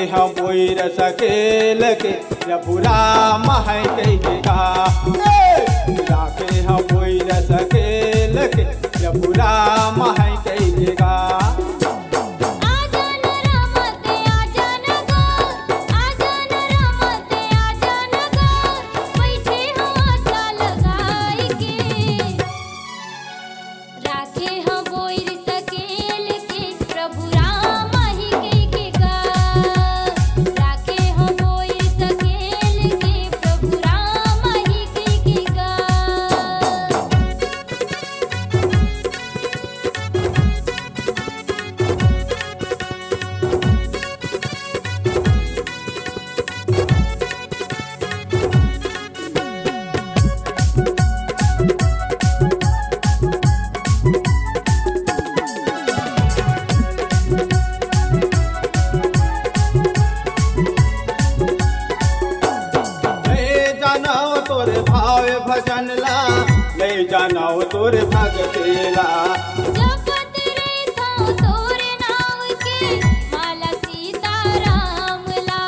हम बोर सकेल के प्रभुरा महै कहिएगा। राखे हम बोर सकेल के प्रभुरा महै कहिएगा। तोर भाव भजन ला ले जानाओ तोर भगतेला। जपत रहता तोर नाम के माला सीताराम ला।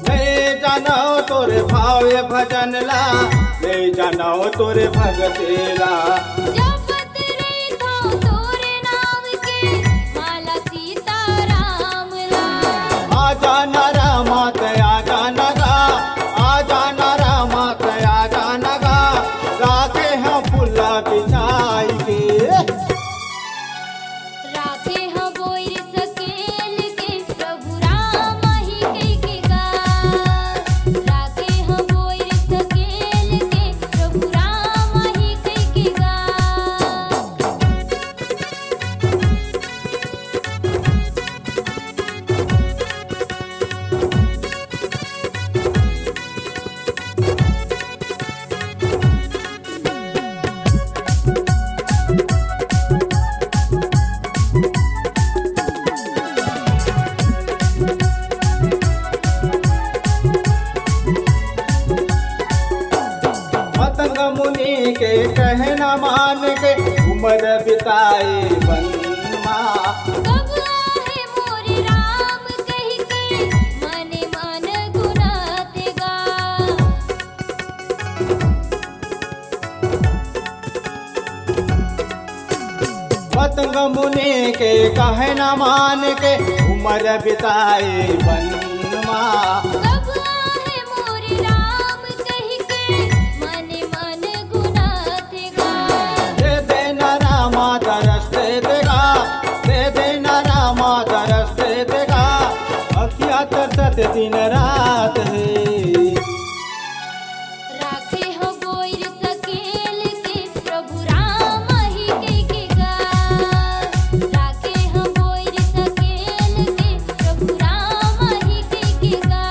ले जानाओ तोर भाव भजन ला ले जानाओ तोर भगतेला। राखे हम बोर सकेल के प्रभु राम ही कहिएगा। राखे हम बोर सकेल के प्रभु राम ही कहिएगा। मतंग मुनि के कहना मान के उम्र बिताए वनमा। कब आहे मोरे राम कहि के मने मन गुनातेगा। मतंग मुनि के कहना मान के उम्र बिताए वनमा। कब आहे मोरे राम कहि के मने मन गुनातेगा। दे देना रामा तरस दे देगा। दे देना रामा तरस दे देगा। अखिया तरसत दिन रात है। राखे हम बोर सकेल के प्रभु राम ही कहिएगा। राखे हम बोर सकेल के प्रभु राम ही कहिएगा।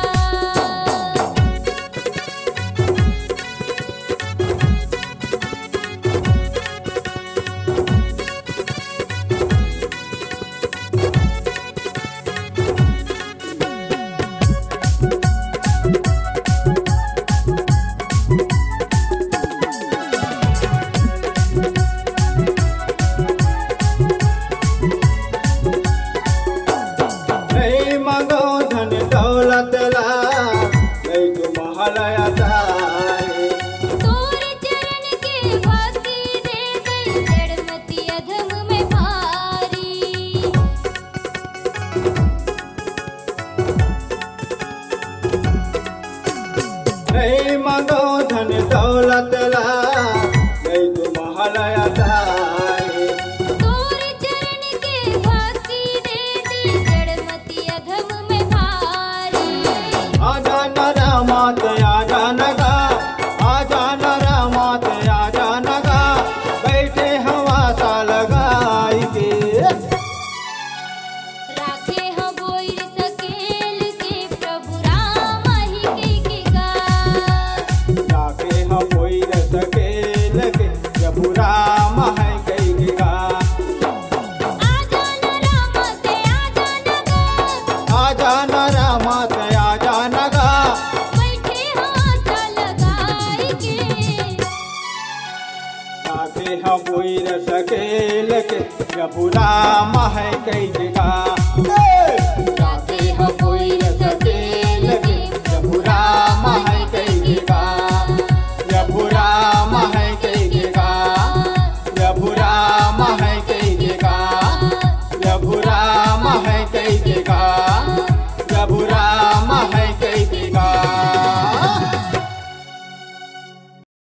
वीर सकेल के प्रभु राम है कई जगह।